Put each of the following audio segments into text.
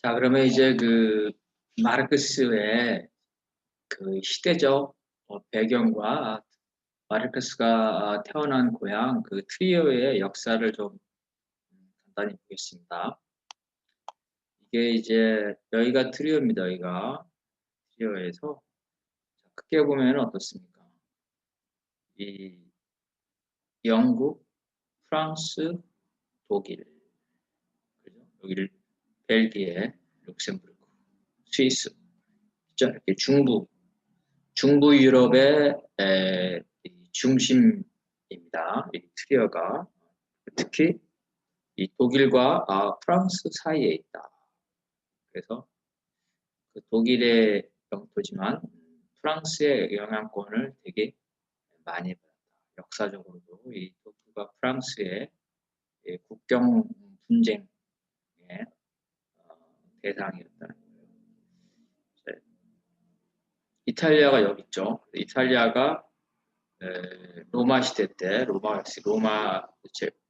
자, 그러면 이제 그 마르크스의 그 시대적 배경과 마르크스가 태어난 고향 그 트리어의 역사를 좀 간단히 보겠습니다. 이게 이제 여기가 트리어입니다. 여기가 트리어에서 크게 보면 어떻습니까? 이 영국, 프랑스, 독일, 그죠? 여기를 벨기에, 룩셈부르크, 스위스, 이렇게 중부 유럽의 이 중심입니다. 이 트리어가 특히 이 독일과 프랑스 사이에 있다. 그래서 그 독일의 영토지만 프랑스의 영향권을 되게 많이 받았다. 역사적으로도 이 독일과 프랑스의 국경 분쟁의 대상이었다는 거예요. 이탈리아가 여기 있죠. 이탈리아가 로마 시대 때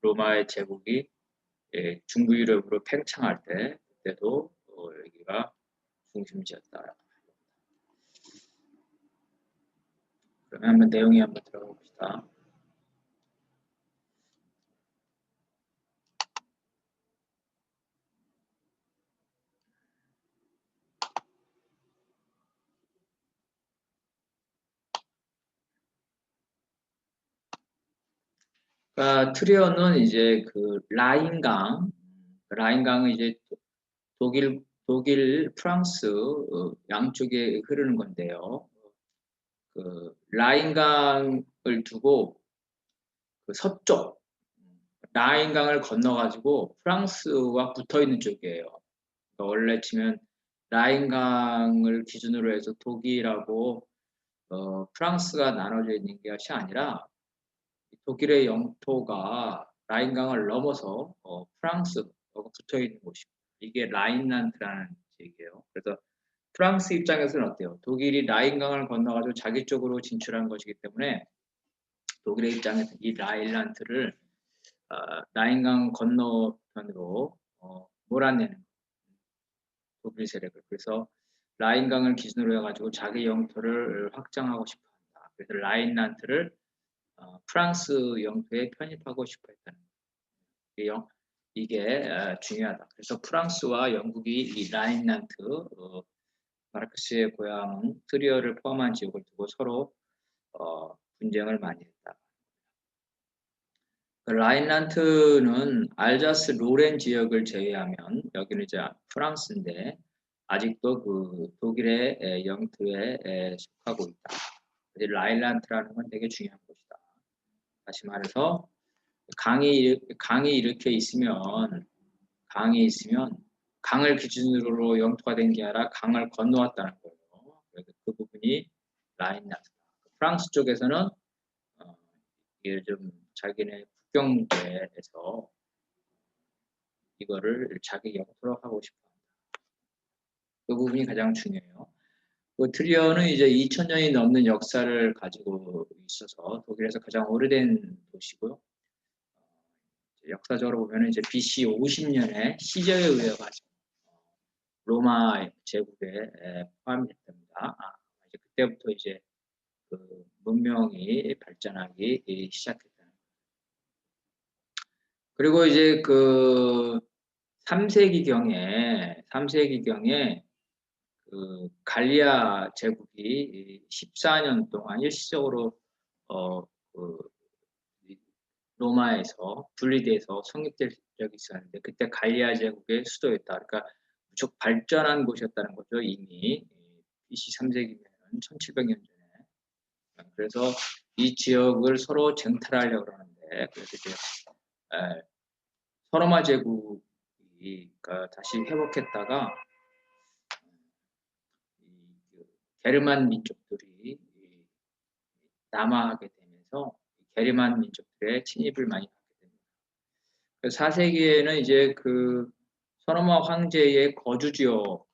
로마의 제국이 중부 유럽으로 팽창할 때 그때도 여기가 중심지였다. 그러면 한번 내용이 한번 들어가 봅시다. 그러니까 트리어는 이제 그 라인강은 이제 독일, 프랑스 양쪽에 흐르는 건데요. 그 라인강을 두고 그 서쪽 라인강을 건너가지고 프랑스와 붙어 있는 쪽이에요. 그러니까 원래 치면 라인강을 기준으로 해서 독일하고 프랑스가 나눠져 있는 것이 아니라 독일의 영토가 라인강을 넘어서 프랑스하고 붙어 있는 곳입니다. 이게 라인란트라는 얘기예요. 그래서 프랑스 입장에서는 어때요? 독일이 라인강을 건너가지고 자기 쪽으로 진출한 것이기 때문에 독일의 입장에서 이 라인란트를 라인강 건너편으로 몰아내는 독일 세력을. 그래서 라인강을 기준으로 해가지고 자기 영토를 확장하고 싶어한다. 그래서 라인란트를 프랑스 영토에 편입하고 싶어했다는 거예요. 이게 중요하다. 그래서 프랑스와 영국이 이 라인란트 마르크스의 고향 트리어를 포함한 지역을 두고 서로 분쟁을 많이 했다. 그 라인란트는 알자스 로렌 지역을 제외하면 여기는 이제 프랑스인데 아직도 그 독일의 영토에 속하고 있다. 라인란트라는 건 되게 중요한 곳이다. 다시 말해서 강이 이렇게 있으면 강을 기준으로 영토가 된 게 아니라 강을 건너왔다는 거예요. 그래서 그 부분이 라인란트. 프랑스 쪽에서는 이게 좀 자기네 국경 문제에서 이거를 자기 영토로 하고 싶어 한다. 그 부분이 가장 중요해요. 그 트리어는 이제 2000년이 넘는 역사를 가지고 있어서 독일에서 가장 오래된 도시고요. 역사적으로 보면 이제 BC 50년에 시저에 의해가지고 로마 제국에 포함이 됐답니다. 이제 그때부터 이제 그 문명이 발전하기 시작했다는 거예요. 그리고 이제 그 3세기경에 그 갈리아 제국이 14년 동안 일시적으로 그 로마에서 분리돼서 성립될 적이 있었는데 그때 갈리아 제국의 수도였다. 그러니까 무척 발전한 곳이었다는 거죠. 이미 BC 3세기면 1700년 전에. 그래서 이 지역을 서로 쟁탈하려고 그러는데 그래서 이제 서로마 제국이 그러니까 다시 회복했다가 게르만 민족들이 남하하게 되면서 게르만 민족들의 침입을 많이 받게 됩니다. 4세기에는 이제 그 서노마 황제의 거주지역이었다는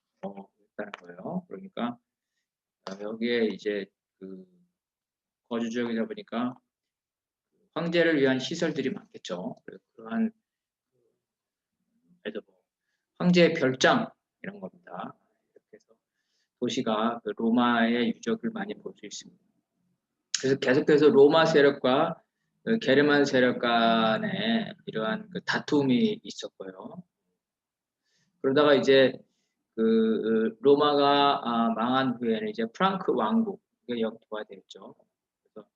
거예요. 그러니까 여기에 이제 그 거주지역이다 보니까 황제를 위한 시설들이 많겠죠. 그러한 그래서 뭐 황제의 별장이라든가 이런 겁니다. 이렇게 해서 도시가 그 로마의 유적을 많이 볼 수 있습니다. 그래서 계속해서 로마 세력과 그 게르만 세력 간에 이러한 그 다툼이 있었고요. 그러다가 이제 그 로마가 망한 후에는 이제 프랑크 왕국의 영토가 됐죠. 그래서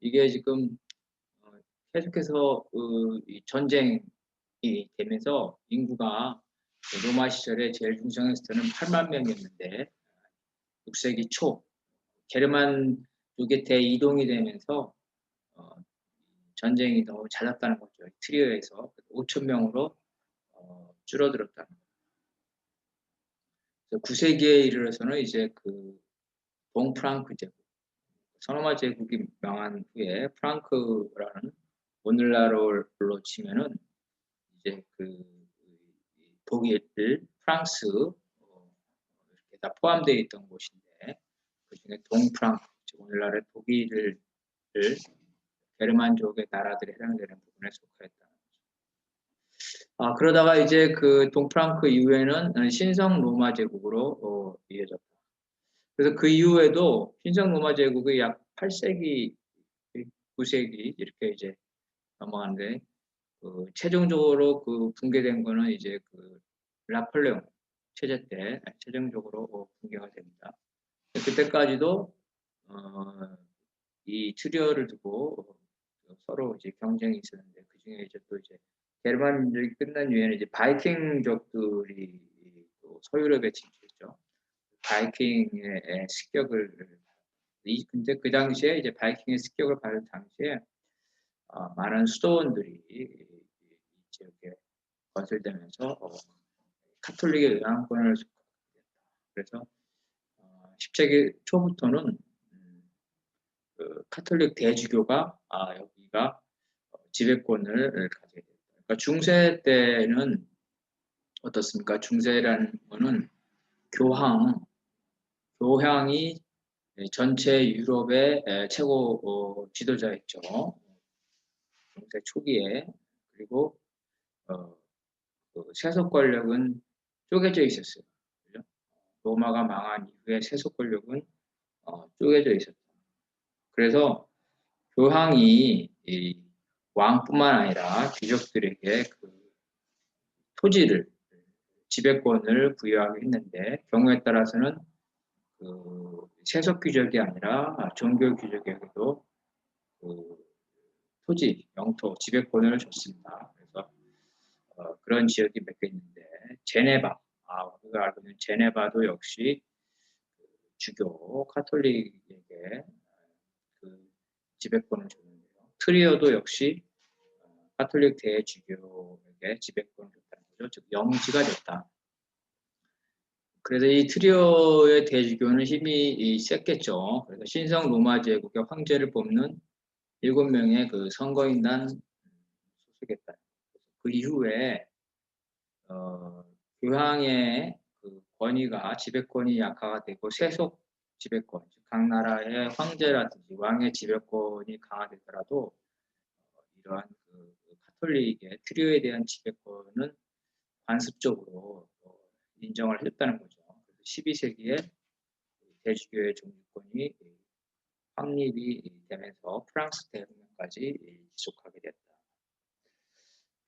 이게 지금 계속해서 이 전쟁이 되면서 인구가 로마 시절에 제일 중성했을 때는 8만 명이었는데 6세기 초 게르만 쪽에 대이동이 되면서 전쟁이 너무 잦았다는 거죠. 트리어에서 5천 명으로 줄어들었다는 거죠. 9세기에 이르러서는 이제 그 동프랑크 제국, 서노마 제국이 망한 후에 프랑크라는 오늘날로 치면은 이제 그 독일, 프랑스 이렇게 다 포함되어 있던 곳인데 그중에 동프랑크, 즉 오늘날의 독일을 게르만족의 나라들에 해당되는 부분에 속하였다. 그러다가 이제 그 동프랑크 이후에는 신성 로마 제국으로 이어졌다. 그래서 그 이후에도 신성 로마 제국이 약 8세기, 9세기 이렇게 이제 넘어가는데 최종적으로 그 붕괴된 거는 이제 그 나폴레옹 체제 때 최종적으로 붕괴가 됩니다. 그때까지도 이 트리어를 두고 서로 이제 경쟁이 있었는데 그 중에 이제 또 이제 게르만 민족이 끝난 이후에는 이제 바이킹족들이 또 서유럽에 진출했죠. 바이킹의 습격을 근데 그 당시에 이제 바이킹의 습격을 받을 당시에 많은 수도원들이 이 지역에 건설되면서 카톨릭의 영향권을 그래서 10세기 초부터는 그 카톨릭 대주교가 여기가 지배권을 가지게 됩니다. 그러니까 중세 때는 어떻습니까? 중세라는 거는 교황이 전체 유럽의 최고 지도자였죠. 중세 초기에. 그리고 그 세속 권력은 쪼개져 있었어요. 그죠? 로마가 망한 이후에 세속 권력은 쪼개져 있었다. 그래서 교황이 이 왕뿐만 아니라 귀족들에게 그 토지를 지배권을 부여하게 했는데 경우에 따라서는 그 세속 귀족이 아니라 종교 귀족에게도 그 토지, 영토, 지배권을 줬습니다. 그래서 그런 지역이 몇 개 있는데 제네바, 우리가 알고 있는 제네바도 역시 주교 카톨릭에게 그 지배권을 줬는데요. 트리어도 역시 카톨릭 대주교에게 지배권을 줬다는 거죠. 즉 영지가 됐다. 그래서 이 트리오의 대주교는 힘이 셌겠죠. 그래서 신성 로마 제국의 황제를 뽑는 7명의 그 선거인단 소속했다. 그 이후에 교황의 그 권위가 지배권이 약화가 되고 세속 지배권, 각 나라의 황제라든지 왕의 지배권이 강화되더라도 이러한 그 카톨릭의 트리오에 대한 지배권은 관습적으로 인정을 했다는 거죠. 그래서 12세기에 대주교의 종주권이 확립이 되면서 프랑스 대혁명까지 지속하게 됐다.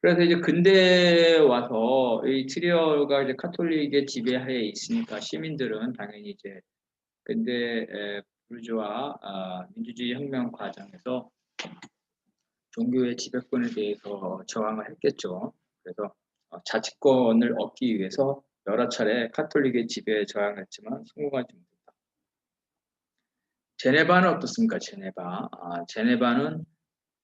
그래서 이제 근대에 와서 이 트리어가 이제 카톨릭의 지배하에 있으니까 시민들은 당연히 이제 근대 부르주아 민주주의 혁명 과정에서 종교의 지배권에 대해서 저항을 했겠죠. 그래서 자치권을 얻기 위해서 여러 차례 카톨릭의 지배에 저항했지만 성공하지 못했다. 제네바는 어떻습니까? 제네바는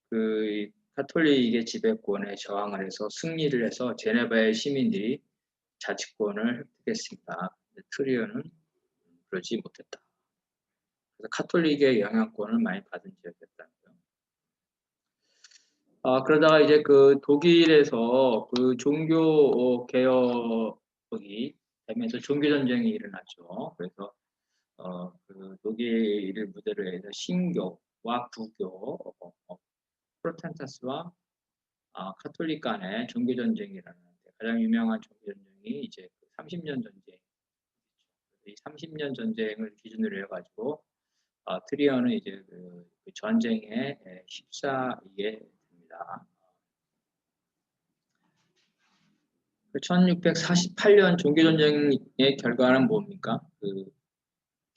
그 카톨릭의 지배권에 저항을 해서 승리를 해서 제네바의 시민들이 자치권을 획득했습니다. 트리오는 그러지 못했다. 그래서 카톨릭의 영향권을 많이 받은 지역이었다는 거죠. 그러다가 이제 그 독일에서 그 종교 개혁이 되면서 종교 전쟁이 일어났죠. 그래서 그 독일을 무대로 해서 신교와 부교, 프로테스탄트와 카톨릭 간의 종교 전쟁이 일어났는데 가장 유명한 종교 전쟁이 이제 30년 전쟁. 이 30년 전쟁을 기준으로 해가지고 트리어는 이제 그 전쟁에 휩싸이게 됩니다. 1648년 종교전쟁의 결과는 뭡니까?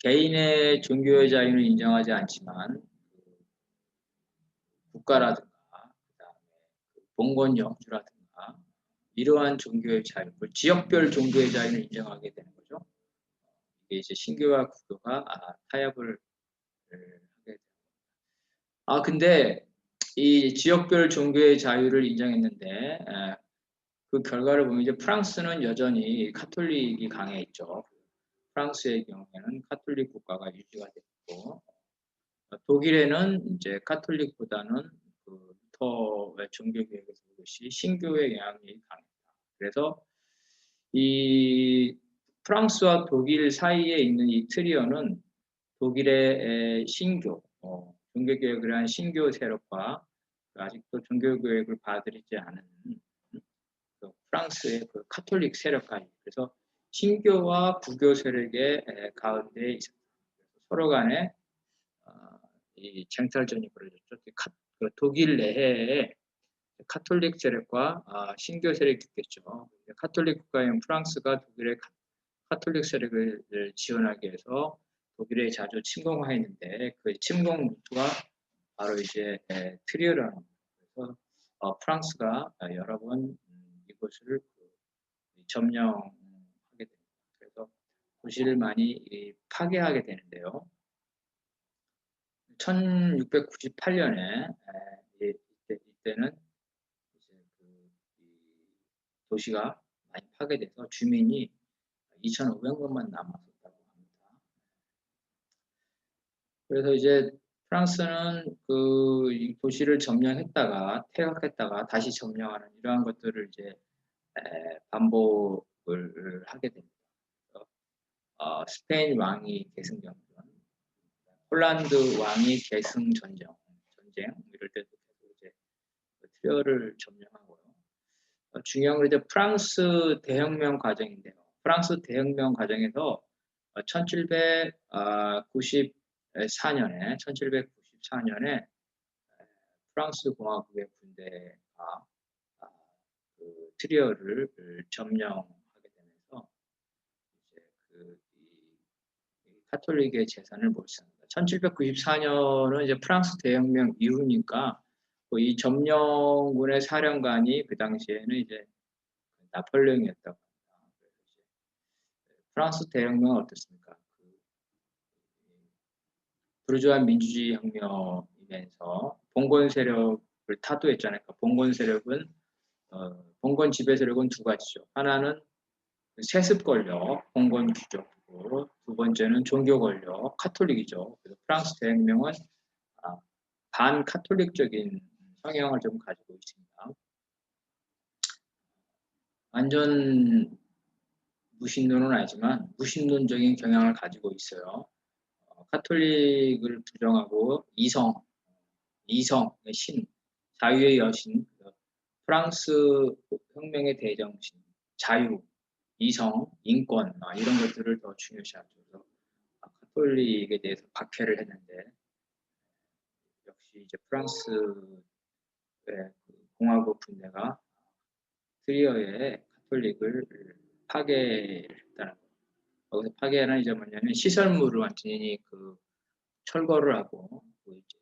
개인의 종교의 자유는 인정하지 않지만 국가라든가 그다음에 봉건 영주라든가 이러한 종교의 자유, 지역별 종교의 자유는 인정하게 되는 거죠. 이게 이제 신교와 구교가 타협을 하게 됩니다. 근데 이 지역별 종교의 자유를 인정했는데 그 결과를 보면 이제 프랑스는 여전히 카톨릭이 강해 있죠. 프랑스의 경우에는 카톨릭 국가가 유지가 됐고 독일에는 이제 카톨릭보다는 그 루터의 종교 개혁에서 그것이 신교의 영향이 강했다. 그래서 이 프랑스와 독일 사이에 있는 이 트리오는 독일의 신교, 종교 개혁을 한 신교 세력과 아직도 종교 개혁을 받아들이지 않은 그 프랑스의 그 카톨릭 세력까지, 그래서 신교와 구교 세력의 가운데 있었다. 서로 간에 이 쟁탈전이 벌어졌죠. 독일 내에 카톨릭 세력과 신교 세력이 있겠죠. 카톨릭 국가인 프랑스가 독일의 카톨릭 세력을 지원하기 위해서 독일에 자주 침공하였는데 그 침공 루트가 바로 이제 트리어라는 거예요. 그래서 프랑스가 여러 번 이곳을 점령하게 됩니다. 그래서 도시를 많이 파괴하게 되는데요. 1698년에 이때는 이제 도시가 많이 파괴돼서 주민이 2,500명만 남았었다고 합니다. 그래서 이제 프랑스는 이 도시를 점령했다가 퇴각했다가 다시 점령하는 이러한 것들을 이제 반복을 하게 됩니다. 스페인 왕이 계승전쟁, 폴란드 왕이 계승전쟁, 이럴 때도 계속 이제 트리어를 점령하고요. 중요한 건 이제 프랑스 대혁명 과정인데요. 프랑스 대혁명 과정에서 1794년에 프랑스 공화국의 군대가 그 트리어를 점령하게 되면서 이제 이 카톨릭의 재산을 몰수합니다. 1794년은 이제 프랑스 대혁명 이후니까 이 점령군의 사령관이 그 당시에는 이제 나폴레옹이었다고 합니다. 프랑스 대혁명은 어떻습니까? 부르주아 민주주의 혁명이면서 봉건 세력을 타도했잖아요. 봉건 세력은 봉건 지배 세력은 두 가지죠. 하나는 세습 권력, 봉건 귀족이고 두 번째는 종교 권력, 카톨릭이죠. 그래서 프랑스 대혁명은 반카톨릭적인 성향을 좀 가지고 있습니다. 완전 무신론은 아니지만 무신론적인 경향을 가지고 있어요. 카톨릭을 부정하고 이성의 신, 자유의 여신, 프랑스 혁명의 대정신, 자유, 이성, 인권 이런 것들을 더 중요시하죠. 그래서 카톨릭에 대해서 박해를 했는데 역시 이제 프랑스의 공화국 군대가 트리어의 카톨릭을 파괴했다는 거예요. 거기서 파괴하는 이제 뭐냐면 시설물을 완전히 철거를 하고 이제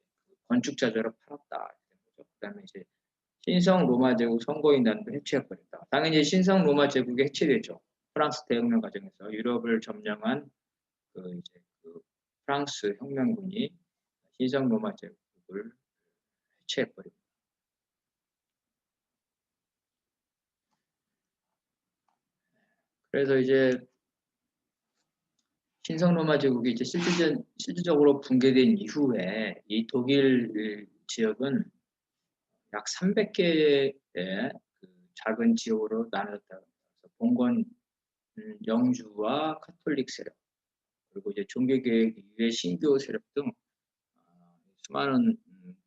건축자재로 팔았다. 그다음에 이제 신성 로마 제국 선거인단도 해체해버렸다. 당연히 신성 로마 제국이 해체되죠. 프랑스 대혁명 과정에서 유럽을 점령한 이제 프랑스 혁명군이 신성 로마 제국을 해체해버립니다. 그래서 이제 신성 로마 제국이 이제 실질적으로 붕괴된 이후에 이 독일 지역은 약 300개의 작은 지역으로 나눠졌다. 봉건 영주와 카톨릭 세력, 그리고 이제 종교개혁 이후의 신교 세력 등 수많은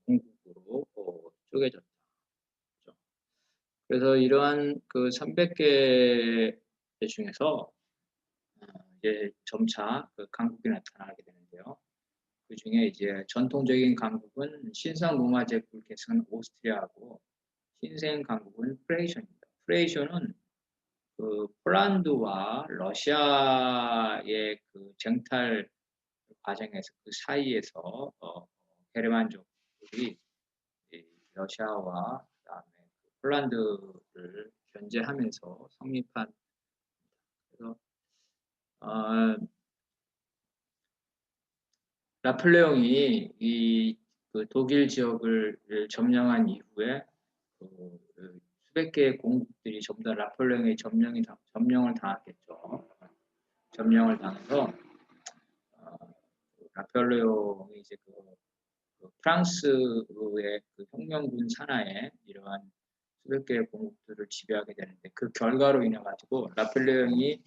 공국으로 쪼개졌다. 그래서 이러한 300개 중에서 이제 점차 그 강국이 나타나게 되는데요. 그 중에 이제 전통적인 강국은 신성 로마제 굴개선 오스트리아하고 신생 강국은 프레이션입니다. 프레이션은 그 폴란드와 러시아의 그 쟁탈 과정에서 그 사이에서 게르만족들이 러시아와 그다음에 그 폴란드를 견제하면서 성립한. 그래서 어, 나폴레옹이 그 독일 지역을 점령한 이후에 그 수백 개의 공국들이 전부 다 나폴레옹의 점령을 당했겠죠. 점령을 당해서 나폴레옹이 이제 그 프랑스의 그 혁명군 산하에 이러한 수백 개의 공국들을 지배하게 되는데, 그 결과로 인해 가지고 나폴레옹이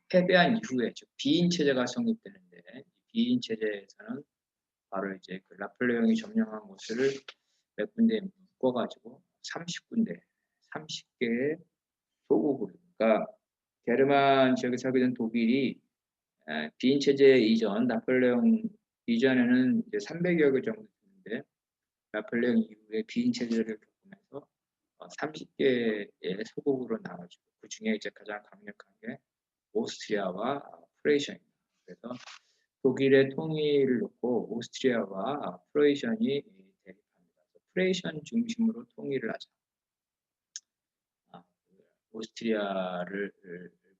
패배한 이후에 즉 비인 체제가 성립되는데, 이 비인 체제에서는 바로 이제 그 나폴레옹이 점령한 곳을 몇 군데에 묶어가지고 30개의 소국으로, 그러니까 게르만 지역에 살게 된 독일이 비인 체제 이전, 나폴레옹 이전에는 이제 300여 개 정도 됐는데, 나폴레옹 이후에 비인 체제를 겪으면서 30개의 소국으로 나눠지고, 그 중에 이제 가장 강력한 게 오스트리아와 프레이션입니다. 그래서 독일의 통일을 놓고 오스트리아와 프로이션이 대립합니다. 프레이션 중심으로 통일을 하자. 오스트리아를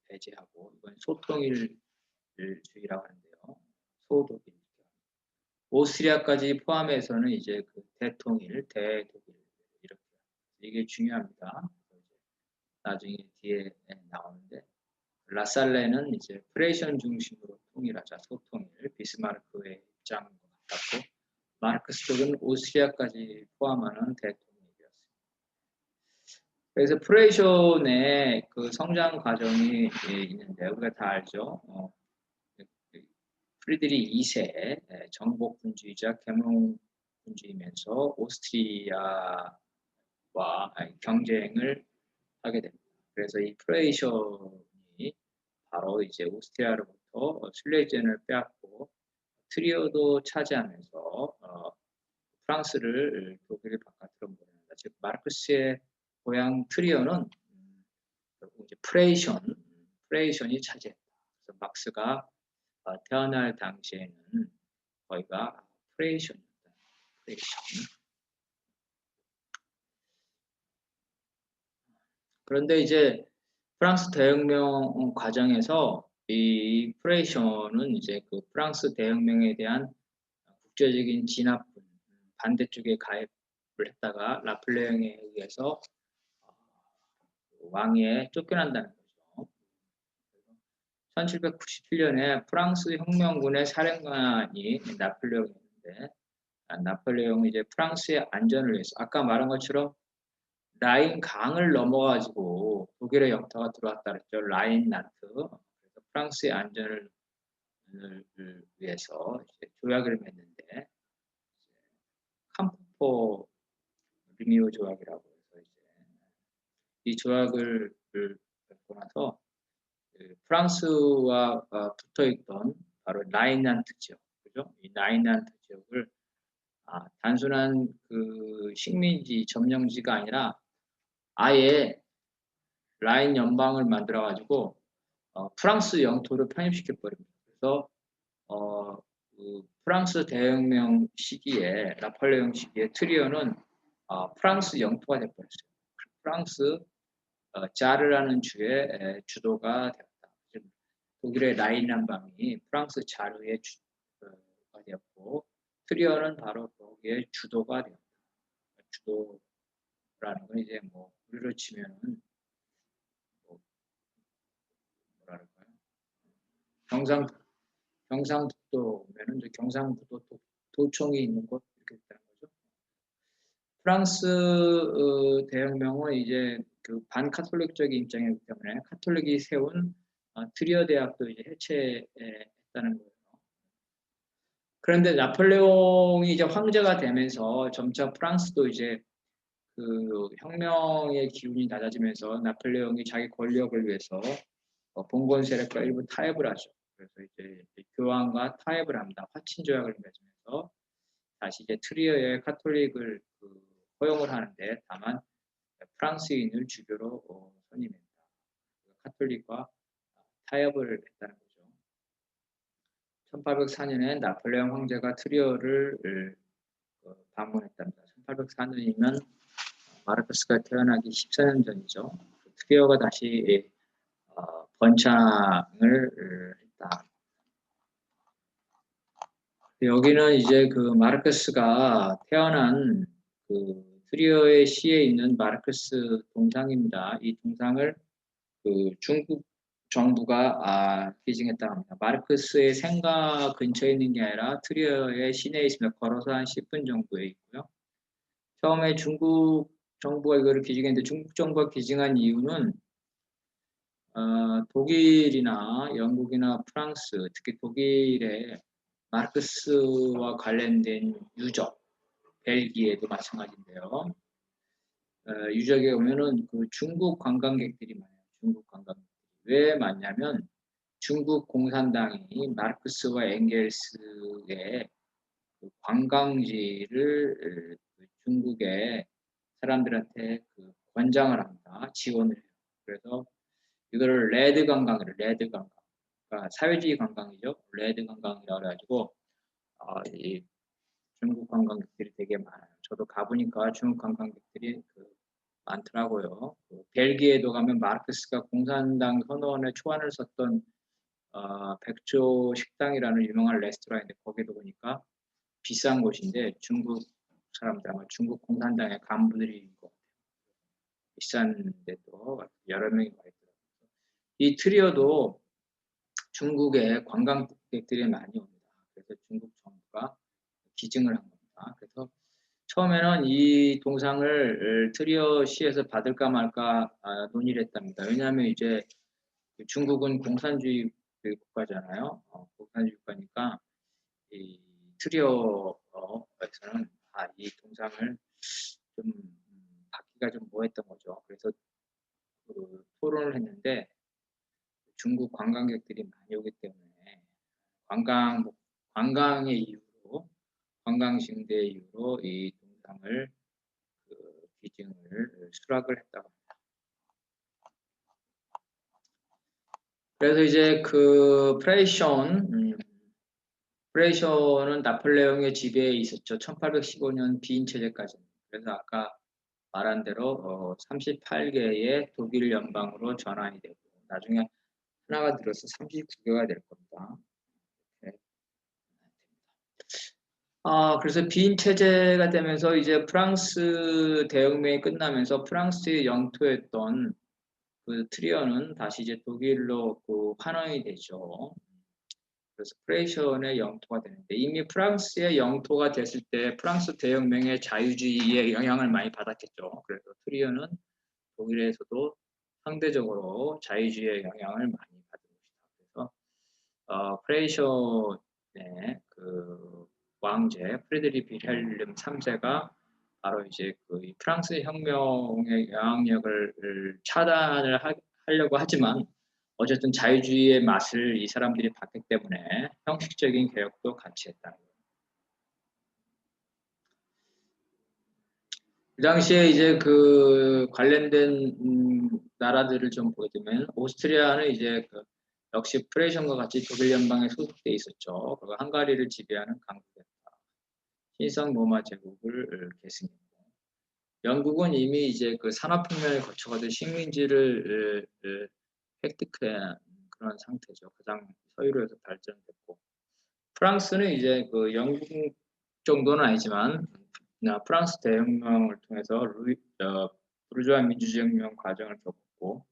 배제하고, 이건 소통일주의라고 하는데요. 소독일. 오스트리아까지 포함해서는 이제 그 대통일, 대독일 이렇게. 이게 중요합니다. 나중에 뒤에 나오는데, 라살레는 이제 프레이션 중심으로 통일하자, 소통일, 비스마르크의 입장과 같았고, 마르크스 쪽은 오스트리아까지 포함하는 대통일이었습니다. 그래서 프레이션의 그 성장 과정이 있는데, 우리가 다 알죠. 프리드리 2세 정복군주의자 계몽군주이면서 오스트리아와 경쟁을 하게 됩니다. 그래서 이 프레이션이 바로 이제 오스트리아로부터 슬레이젠을 빼앗고 트리오도 차지하면서 프랑스를 독일 바깥으로 몰아낸다. 즉 마르크스의 고향 트리오는 이제 프레이션이 차지했다. 그래서 막스가 태어날 당시에는 거기가 프레이션이었다. 프레이션. 그런데 이제 프랑스 대혁명 과정에서 이 프레이션은 이제 그 프랑스 대혁명에 대한 국제적인 진압군 반대쪽에 가입을 했다가 나폴레옹에 의해서 왕위에 쫓겨난다는 거죠. 1797년에 프랑스 혁명군의 사령관이 나폴레옹이었는데, 나폴레옹이 이제 프랑스의 안전을 위해서 아까 말한 것처럼 라인 강을 넘어가지고 독일의 영토가 들어왔다 그랬죠. 라인난트. 그래서 프랑스의 안전을 위해서 이제 조약을 맺는데, 캄포 리미오 조약이라고 해서 이제 이 조약을 맺고 나서 프랑스와 붙어있던 바로 라인난트 지역, 그죠? 이 라인난트 지역을 단순한 그 식민지 점령지가 아니라 아예 라인 연방을 만들어 가지고 프랑스 영토를 편입시켜 버립니다. 그래서 그 프랑스 대혁명 시기에, 나폴레옹 시기에 트리오는 프랑스 영토가 되어버렸어요. 프랑스 자르라는 주의 주도가 되었다. 독일의 라인 연방이 프랑스 자르의 주도가 되었고, 트리오는 바로 거기에 주도가 되었다. 주도라는 건 이제 뭐 우리로 치면은 뭐랄까요? 경상북도면은 이제 경상북도 도청이 있는 곳 이렇게 되는 거죠. 프랑스 대혁명은 이제 그 반카톨릭적인 입장이기 때문에 카톨릭이 세운 트리오 대학도 이제 해체했다는 거예요. 그런데 나폴레옹이 이제 황제가 되면서 점차 프랑스도 이제 그 혁명의 기운이 낮아지면서 나폴레옹이 자기 권력을 위해서 봉건 세력과 일부 타협을 하죠. 그래서 이제 교황과 타협을 합니다. 화친 조약을 맺으면서 다시 이제 트리어의 카톨릭을 허용을 하는데 다만 프랑스인을 주교로 선임합니다. 카톨릭과 타협을 했다는 거죠. 1804년에 나폴레옹 황제가 트리어를 방문했답니다. 1804년이면 마르크스가 태어나기 14년 전이죠. 트리어가 다시 번창을 했다. 여기는 이제 그 마르크스가 태어난 그 트리어의 시에 있는 마르크스 동상입니다. 이 동상을 그 중국 정부가 기증했다고 합니다. 마르크스의 생가 근처에 있는 게 아니라 트리어의 시내에 있습니다. 걸어서 한 10분 정도에 있고요. 처음에 중국 정부가 이거를 기증했는데 중국 정부가 기증한 이유는 독일이나 영국이나 프랑스, 특히 독일의 마르크스와 관련된 유적, 벨기에도 마찬가지인데요. 유적에 오면은 그 중국 관광객들이 많아요. 중국 관광객들이. 왜 많냐면 중국 공산당이 마르크스와 엥겔스의 그 관광지를 중국의 사람들한테 권장을 합니다. 지원을 해요. 그래서 이거를 레드 관광이래요. 레드 관광. 그러니까 사회주의 관광이죠. 레드 관광이라고 해가지고 이 중국 관광객들이 되게 많아요. 저도 가보니까 중국 관광객들이 많더라고요. 벨기에도 가면 마르크스가 공산당 선언에 초안을 썼던 백조 식당이라는 유명한 레스토랑인데 거기도 보니까 비싼 곳인데 중국 사람들 아마 중국 공산당의 간부들이 있고 비싼데도 여러 명이 와 있더라고요. 이 트리오도 중국에 관광객들이 많이 옵니다. 그래서 중국 정부가 기증을 한 겁니다. 그래서 처음에는 이 동상을 트리어시에서 받을까 말까 논의를 했답니다. 왜냐하면 이제 중국은 공산주의 국가잖아요. 공산주의 국가니까 이 트리어에서는 이 동상을 좀 받기가 좀 뭐했던 거죠. 그래서 토론을 했는데 중국 관광객들이 많이 오기 때문에 관광의 이유로 관광승대 이유로 이 동상을 기증을 수락을 했다고 합니다. 그래서 이제 프레이션은 나폴레옹의 지배에 있었죠. 1815년 비인 체제까지. 그래서 아까 말한 대로 38개의 독일 연방으로 전환이 되고 나중에 하나가 늘어서 39개가 될 겁니다. 네. 그래서 비인 체제가 되면서 이제 프랑스 대혁명이 끝나면서 프랑스의 영토였던 그 트리어는 다시 이제 독일로 환원이 되죠. 그래서 프레이션의 영토가 되는데 이미 프랑스의 영토가 됐을 때 프랑스 대혁명의 자유주의의 영향을 많이 받았겠죠. 그래서 트리어는 독일에서도 상대적으로 자유주의의 영향을 많이 받은 것이다. 그래서 프레이션의 왕제 프레드리 빌헬름 3세가 바로 이제 프랑스 혁명의 영향력을 차단을 하려고 하지만 어쨌든 자유주의의 맛을 이 사람들이 봤기 때문에 형식적인 개혁도 같이 했다는 거예요. 그 당시에 이제 관련된 나라들을 좀 보게 되면 오스트리아는 이제 역시 프레이션과 같이 독일 연방에 소속돼 있었죠. 헝가리를 지배하는 강국이었다. 신성 로마 제국을 계승했고 영국은 이미 이제 산업혁명을 거쳐가지고 식민지를 획득한 그런 상태죠. 가장 서유로에서 발전됐고 프랑스는 이제 영국 정도는 아니지만 프랑스 대혁명을 통해서 부르주아 민주혁명 과정을 겪었고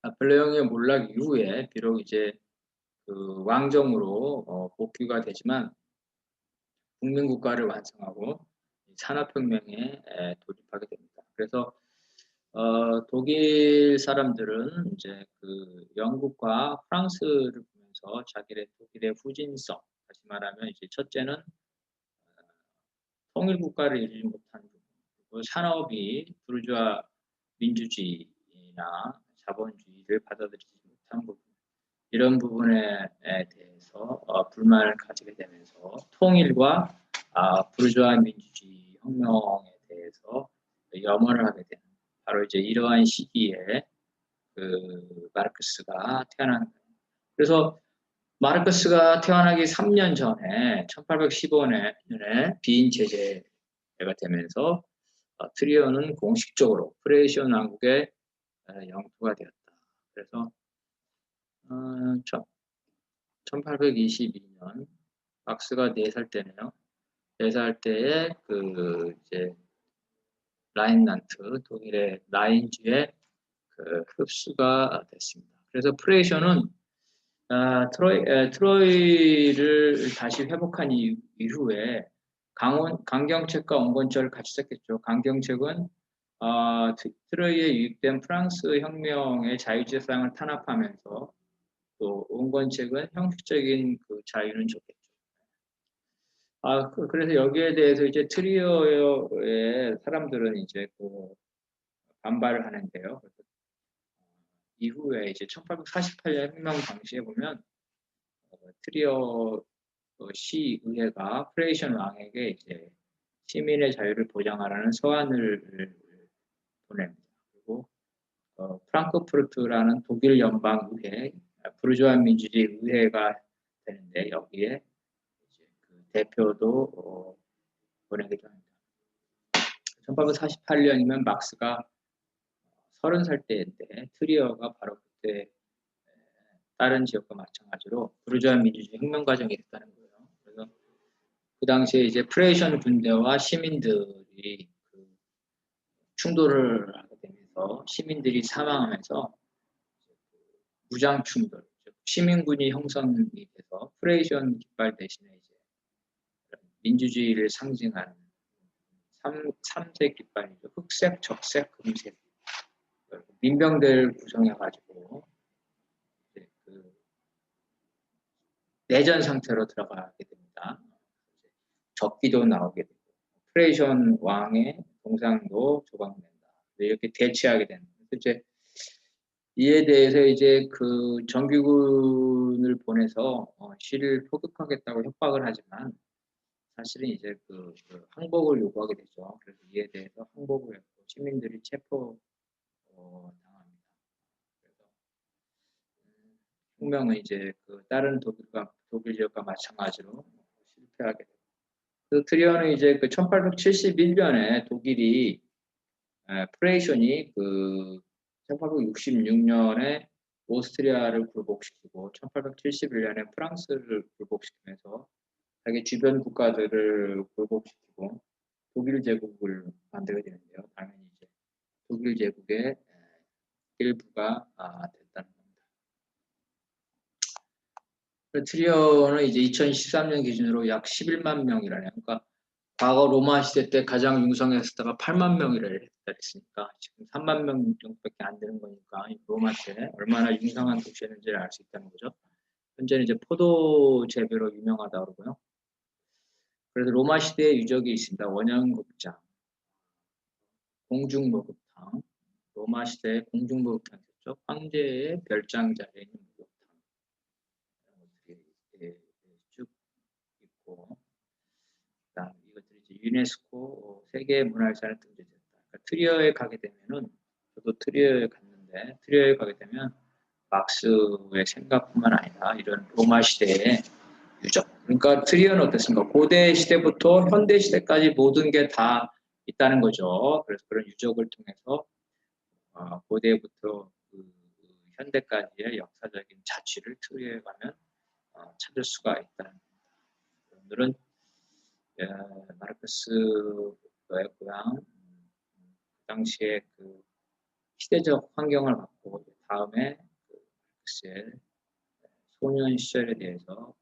나폴레옹의 몰락 이후에 비록 이제 왕정으로 복귀가 되지만 국민국가를 완성하고 산업혁명에 돌입하게 됩니다. 그래서 독일 사람들은 이제 영국과 프랑스를 보면서 독일의 후진성, 다시 말하면 이제 첫째는 통일국가를 이루지 못한 부분, 그리고 산업이 부르주아 민주주의나 자본주의를 받아들이지 못한 부분, 이런 부분에 대해서 불만을 가지게 되면서 통일과 부르주아 민주주의 혁명에 대해서 염원을 하게 되는, 바로 이제 이러한 시기에 그 마르크스가 태어난 거예요. 그래서 마르크스가 태어나기 3년 전에 1815년에 비인 체제가 되면서 트리어는 공식적으로 프레이션 왕국의 영토가 되었다. 그래서 1822년 막스가 4살 때네요. 4살 때에 그 이제 라인란트 독일의 라인주에 그 흡수가 됐습니다. 그래서 프레이션은 트로이를 다시 회복한 이후에 강경책과 온건철을 같이 썼겠죠. 강경책은 트로이에 유입된 프랑스 혁명의 자유주의 사상을 탄압하면서, 또 온건책은 형식적인 그 자유는 줬겠죠. 그래서 여기에 대해서 이제 트리어의 사람들은 이제 그 반발을 하는데요. 그래서 이후에 이제 1848년 혁명 당시에 보면 트리어 시의회가 프레이션 왕에게 이제 시민의 자유를 보장하라는 서한을 보냅니다. 그리고 프랑크푸르트라는 독일 연방의회, 부르주아 민주주의 의회가 되는데, 여기에 이제 그 대표도 보내기도 합니다. 1848년이면 막스가 30살 때인데, 트리어가 바로 그때 다른 지역과 마찬가지로 부르주아 민주주의 혁명 과정이 있다는 거예요. 그래서 그 당시에 이제 프레이션 군대와 시민들이 그 충돌을 하게 되면서 시민들이 사망하면서 무장 충돌, 시민군이 형성이 돼서 프레이션 깃발 대신에 이제 민주주의를 상징하는 3색 깃발이죠. 흑색, 적색, 금색 민병대를 구성해가지고 그 내전 상태로 들어가게 됩니다. 적기도 나오게 되고 프레이션 왕의 동상도 조각된다. 이렇게 대치하게 되는. 이제 이에 대해서 이제 그 정규군을 보내서 시를 포격하겠다고 협박을 하지만, 사실은 이제 그 항복을 요구하게 되죠. 그래서 이에 대해서 항복을 했고 시민들이 체포 당합니다. 그래서 혁명은 이제 그 다른 독일 지역과 마찬가지로 실패하게 되고, 그 트리어는 이제 그 1871년에 독일이 프레이션이 그 1866년에 오스트리아를 굴복시키고 1871년에 프랑스를 굴복시키면서 자기 주변 국가들을 굴복시키고 독일 제국을 만들게 되는데요. 당연히 이제 독일 제국의 일부가 됐다는 겁니다. 트리어는 이제 2013년 기준으로 약 11만 명이라네요. 그러니까 과거 로마 시대 때 가장 융성했었다가 8만 명이라 했으니까 지금 3만 명 정도밖에 안 되는 거니까 로마 때 얼마나 융성한 도시였는지를 알 수 있다는 거죠. 현재는 이제 포도 재배로 유명하다고 그러고요. 그래서 로마 시대의 유적이 있습니다. 원형극장, 공중목욕탕, 로마 시대의 공중목욕탕이었죠. 황제의 별장 자리에 있는 목욕탕, 이런 것들이 쭉 있고, 그다음 이것들이 이제 유네스코 세계 문화유산에 등재됐다. 그러니까 트리어에 가게 되면은, 저도 트리어에 갔는데, 트리어에 가게 되면 막스의 생각뿐만 아니라 이런 로마 시대의 유적. 그러니까 트리어는 어떻습니까? 고대 시대부터 현대 시대까지 모든 게 다 있다는 거죠. 그래서 그런 유적을 통해서 고대부터 현대까지의 역사적인 자취를 트리어에 가면 찾을 수가 있다는 겁니다. 오늘은 마르크스의 고향, 그 당시에 그 시대적 환경을 갖고 다음에 그 마르크스의 소년 시절에 대해서